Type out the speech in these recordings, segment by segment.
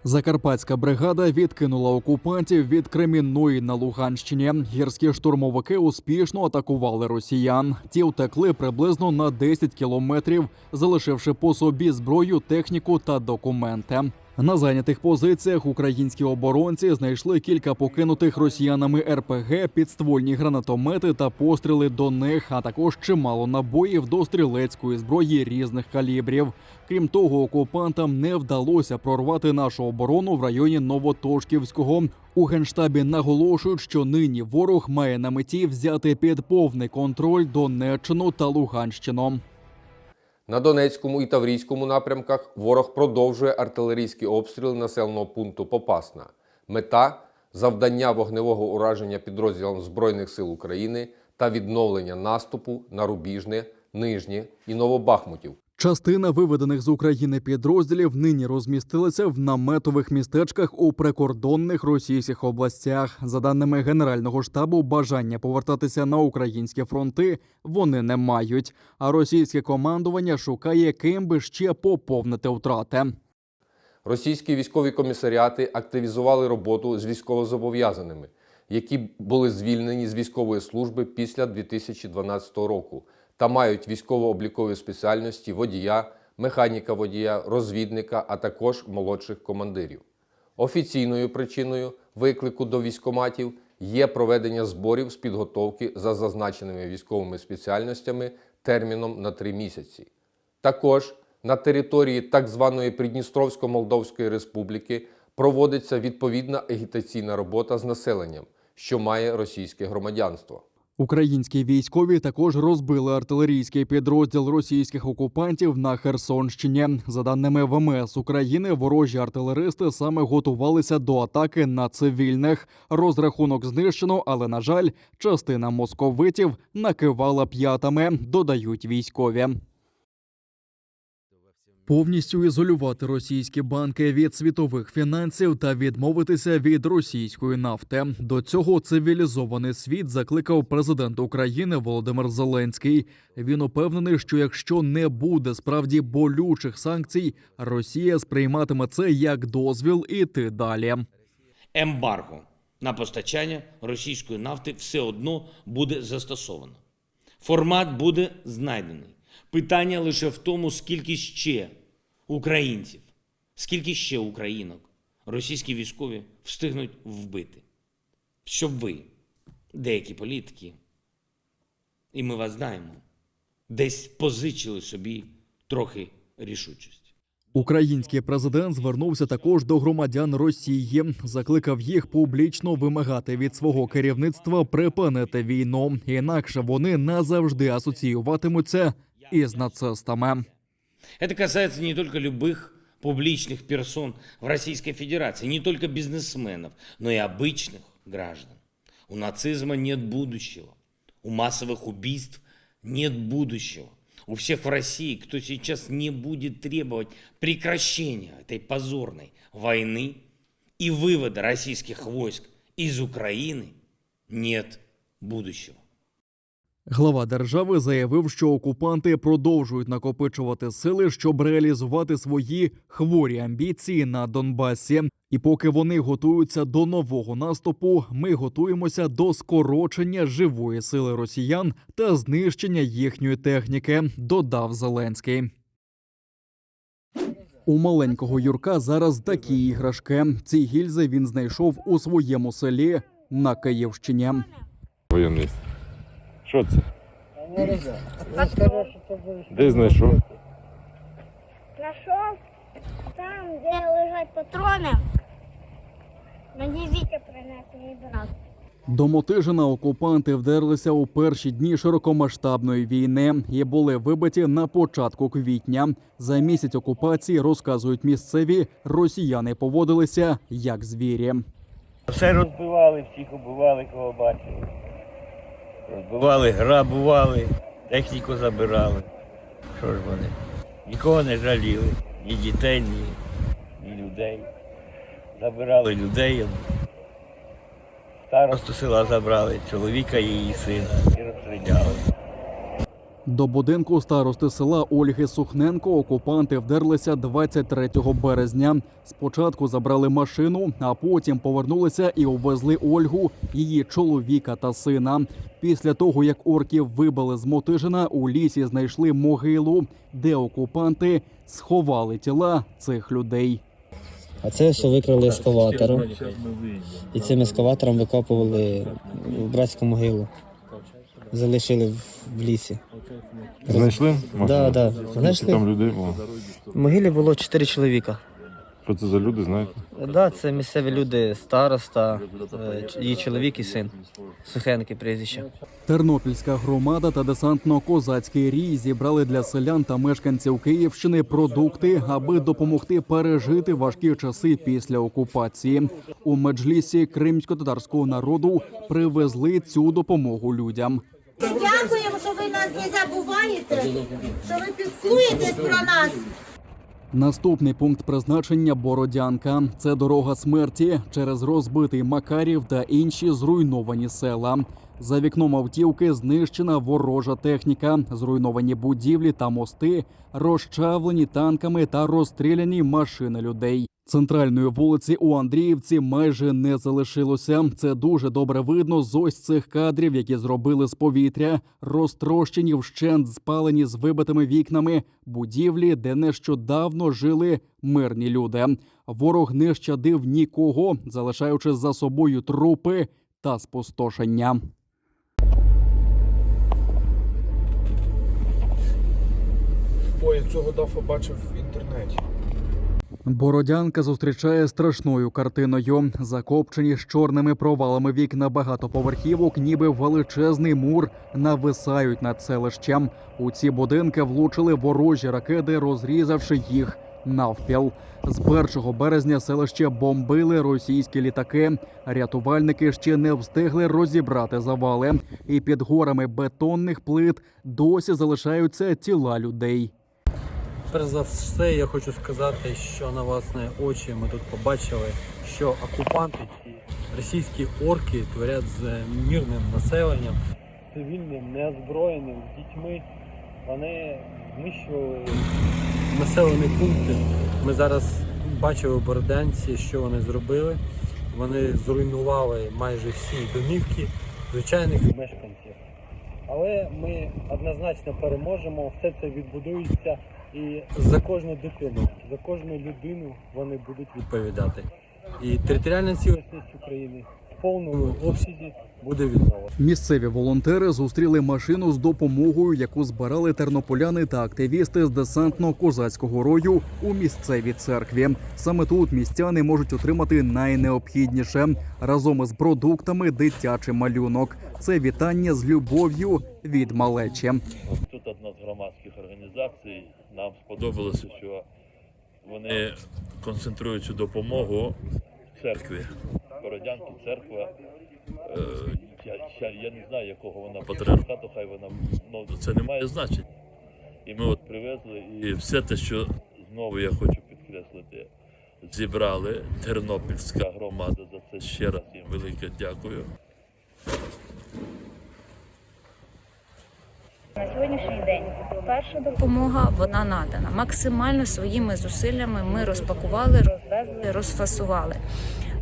Закарпатська бригада відкинула окупантів від Кремінної на Луганщині. Гірські штурмовики успішно атакували росіян. Ті втекли приблизно на 10 кілометрів, залишивши по собі зброю, техніку та документи. На зайнятих позиціях українські оборонці знайшли кілька покинутих росіянами РПГ, підствольні гранатомети та постріли до них, а також чимало набоїв до стрілецької зброї різних калібрів. Крім того, окупантам не вдалося прорвати нашу оборону в районі Новотошківського. У Генштабі наголошують, що нині ворог має на меті взяти під повний контроль Донеччину та Луганщину. На Донецькому і Таврійському напрямках ворог продовжує артилерійські обстріли населеного пункту Попасна. Мета – завдання вогневого ураження підрозділам Збройних сил України та відновлення наступу на Рубіжне, Нижнє і Новобахмутів. Частина виведених з України підрозділів нині розмістилася в наметових містечках у прикордонних російських областях. За даними Генерального штабу, бажання повертатися на українські фронти вони не мають. А російське командування шукає, ким би ще поповнити втрати. Російські військові комісаріати активізували роботу з військовозобов'язаними, які були звільнені з військової служби після 2012 року та мають військово-облікові спеціальності водія, механіка водія, розвідника, а також молодших командирів. Офіційною причиною виклику до військкоматів є проведення зборів з підготовки за зазначеними військовими спеціальностями терміном на 3 місяці. Також на території так званої Придністровсько-Молдовської Республіки проводиться відповідна агітаційна робота з населенням, що має російське громадянство. Українські військові також розбили артилерійський підрозділ російських окупантів на Херсонщині. За даними ВМС України, ворожі артилеристи саме готувалися до атаки на цивільних. Розрахунок знищено, але, на жаль, частина московитів накивала п'ятами, додають військові. Повністю ізолювати російські банки від світових фінансів та відмовитися від російської нафти. До цього цивілізований світ закликав президент України Володимир Зеленський. Він упевнений, що якщо не буде справді болючих санкцій, Росія сприйматиме це як дозвіл іти далі. Ембарго на постачання російської нафти все одно буде застосовано. Формат буде знайдений. Питання лише в тому, скільки ще українців, скільки ще українок російські військові встигнуть вбити. Щоб ви, деякі політики, і ми вас знаємо, десь позичили собі трохи рішучості. Український президент звернувся також до громадян Росії, закликав їх публічно вимагати від свого керівництва припинити війну, інакше вони назавжди асоціюватимуться із нацистами. Это касается не только любых публичных персон в Российской Федерации, не только бизнесменов, но и обычных граждан. У нацизма нет будущего, у массовых убийств нет будущего. У всех в России, кто сейчас не будет требовать прекращения этой позорной войны и вывода российских войск из Украины, нет будущего. Глава держави заявив, що окупанти продовжують накопичувати сили, щоб реалізувати свої хворі амбіції на Донбасі. І поки вони готуються до нового наступу, ми готуємося до скорочення живої сили росіян та знищення їхньої техніки, додав Зеленський. У маленького Юрка зараз такі іграшки. Ці гільзи він знайшов у своєму селі на Київщині. Воєнний. Що це? Де знайшов? Знайшов там, де лежать патрони. Мені Вітя принес, мій брат. До Мотижина окупанти вдерлися у перші дні широкомасштабної війни і були вибиті на початку квітня. За місяць окупації, розказують місцеві, росіяни поводилися як звірі. Все розбивали, всіх убивали, кого бачили. Розбивали, грабували, техніку забирали. Що ж вони? Нікого не жаліли, ні дітей, ні людей. Забирали людей. Старосту села забрали, чоловіка і її сина і розстріляли. До будинку старости села Ольги Сухненко окупанти вдерлися 23 березня. Спочатку забрали машину, а потім повернулися і увезли Ольгу, її чоловіка та сина. Після того, як орків вибили з Мотижина, у лісі знайшли могилу, де окупанти сховали тіла цих людей. А це все викрили ескаватором. І цим ескаватором викопували братську могилу. Залишили в лісі. Знайшли? Да, да. Скільки Знайшли. там людей було? В могилі було 4 чоловіка. Що це за люди, знаєте? Да, це місцеві люди, староста, її чоловік і син. Сухенки прізвище. Тернопільська громада та десантно-козацький рій зібрали для селян та мешканців Київщини продукти, аби допомогти пережити важкі часи після окупації. У меджлісі кримсько-татарського народу привезли цю допомогу людям. Дякуємо, що ви нас не забуваєте, що ви піклуєтесь про нас. Наступний пункт призначення – Бородянка. Це дорога смерті через розбитий Макарів та інші зруйновані села. За вікном автівки знищена ворожа техніка, зруйновані будівлі та мости, розчавлені танками та розстріляні машини людей. Центральної вулиці у Андріївці майже не залишилося. Це дуже добре видно з ось цих кадрів, які зробили з повітря. Розтрощені вщент, спалені з вибитими вікнами будівлі, де нещодавно жили мирні люди. Ворог не щадив нікого, залишаючи за собою трупи та спустошення. Ой, цього дафа бачив в інтернеті. Бородянка зустрічає страшною картиною. Закопчені з чорними провалами вікна багатоповерхівок, ніби величезний мур, нависають над селищем. У ці будинки влучили ворожі ракети, розрізавши їх навпіл. З 1 березня селище бомбили російські літаки. Рятувальники ще не встигли розібрати завали. І під горами бетонних плит досі залишаються тіла людей. Перш за все, я хочу сказати, що на власні очі ми тут побачили, що окупанти, ці російські орки, творять з мирним населенням, цивільним, неозброєним, з дітьми. Вони знищували населені пункти. Ми зараз бачили у Бородянці, що вони зробили. Вони зруйнували майже всі домівки звичайних мешканців. Але ми однозначно переможемо, все це відбудується. І за кожну дитину, за кожну людину вони будуть відповідати. І територіальна цілісність України в повному обсязі буде відновлена. Місцеві волонтери зустріли машину з допомогою, яку збирали тернополяни та активісти з десантно-козацького рою у місцевій церкві. Саме тут містяни можуть отримати найнеобхідніше – разом із продуктами дитячий малюнок. Це вітання з любов'ю від малечі. Тут одна з громадських організацій. Нам сподобалося, що вони концентрують цю допомогу в церкві. Бородянки, церква. Я не знаю, якого вона патріархату, хай вона, це не має значення. І ми от привезли, і все те, що знову я хочу підкреслити, зібрали тернопільська громада. За це ще раз їм велике дякую. На сьогоднішній день перша допомога, вона надана. Максимально своїми зусиллями ми розпакували, розвезли, розфасували.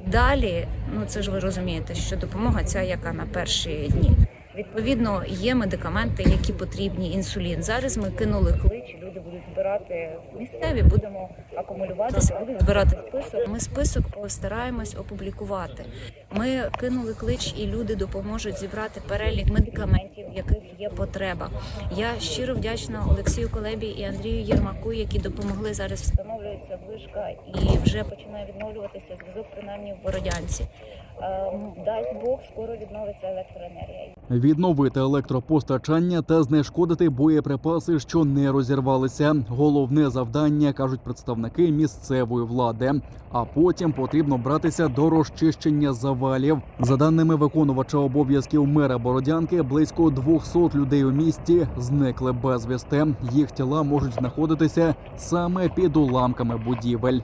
Далі, це ж ви розумієте, що допомога ця, яка на перші дні. Відповідно, є медикаменти, які потрібні, інсулін. Зараз ми кинули клич, люди будуть збирати місцеві, будемо акумулюватися, будуть збирати список. Ми список постараємось опублікувати. Ми кинули клич, і люди допоможуть зібрати перелік медикаментів, в яких є потреба. Я щиро вдячна Олексію Колебі і Андрію Єрмаку, які допомогли. Зараз встановлюється вишка і вже починає відновлюватися зв'язок, принаймні в Бородянці. Дасть Бог, скоро відновиться електроенергія. Відновити електропостачання та знешкодити боєприпаси, що не розірвалися. Головне завдання, кажуть представники місцевої влади. А потім потрібно братися до розчищення завалів. За даними виконувача обов'язків мера Бородянки, близько 200 людей у місті зникли безвісти. Їх тіла можуть знаходитися саме під уламками будівель.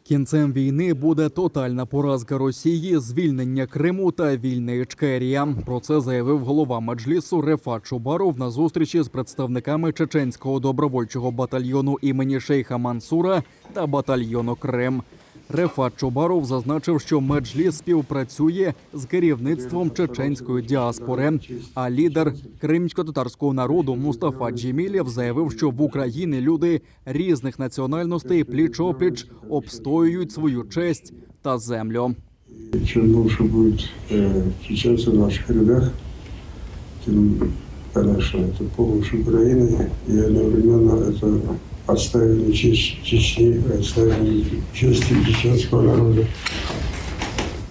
Кінцем війни буде тотальна поразка Росії, звільнення Криму та вільна Ічкерія. Про це заявив голова Меджлісу Рефат Чубаров на зустрічі з представниками чеченського добровольчого батальйону імені Шейха Мансура та батальйону Крим. Рефат Чубаров зазначив, що Меджліс співпрацює з керівництвом чеченської діаспори, а лідер кримсько-татарського народу Мустафа Джемілєв заявив, що в Україні люди різних національностей пліч-опліч обстоюють свою честь та землю. Чим більше будуть чеченців в наших рядах, тим, конечно, это помощь Украины и одновременно это отстаивание Чечни, отстаивание чести чеченского народа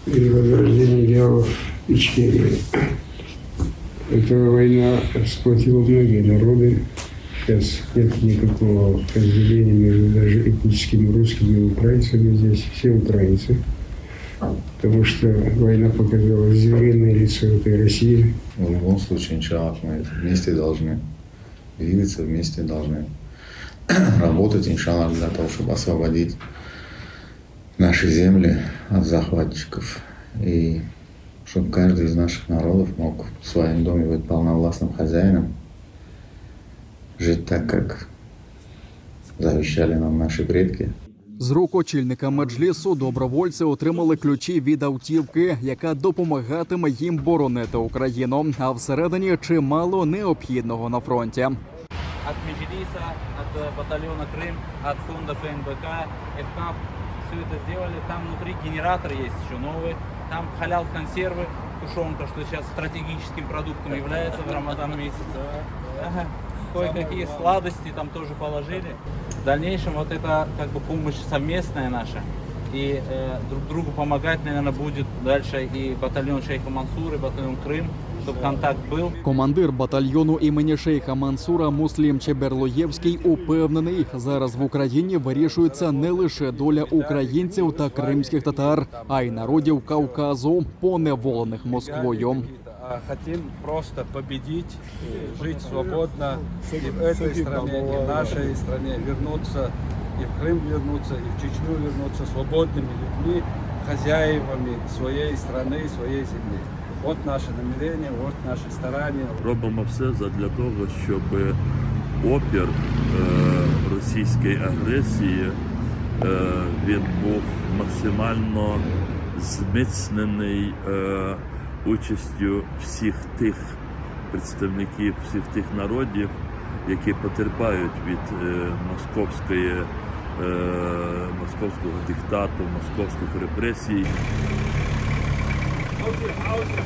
и возрождение идеалов Ичкерии. Эта война сплотила многие народы. Сейчас нет никакого разделения между даже этническими русскими и украинцами. Здесь все украинцы. Потому что война показала звериное лицо этой России. В любом случае, иншаллах, мы вместе должны двигаться, вместе должны работать, иншаллах, для того, чтобы освободить наши земли от захватчиков. И чтобы каждый из наших народов мог в своем доме быть полновластным хозяином, жить так, как завещали нам наши предки. З рук очільника Меджлісу добровольці отримали ключі від автівки, яка допомагатиме їм боронити Україну. А всередині чимало необхідного на фронті. От Меджлиса, от батальона Крым, от фонда ФНБК, ФКАП. Все это сделали. Там внутри генератор есть еще новый. Там халял консервы, тушенка, что сейчас стратегическим продуктом является в Рамадан месяце. Кое-какие сладости там тоже положили. В дальнейшем вот это как бы помощь совместная наша. И друг другу помогать, наверное, будет дальше и батальон Шейха Мансура, и батальон Крым, чтобы контакт был. Командир батальйону імені Шейха Мансура Муслім Чеберлоєвський упевнений, зараз в Україні вирішується не лише доля українців та кримських татар, а й народів Кавказу, поневолених Москвою. Хотим просто победить, жить свободно и в этой стране, и в нашей стране, вернуться, и в Крым вернуться, и в Чечню вернуться свободными людьми, хозяевами своей страны, своей земли. Вот наше намерение, вот наши старания. Робимо все для того, щоб опір російської агресії він був максимально зміцнений участю всіх тих представників, всіх тих народів, які потерпають від московського диктату, московських репресій. Hausi.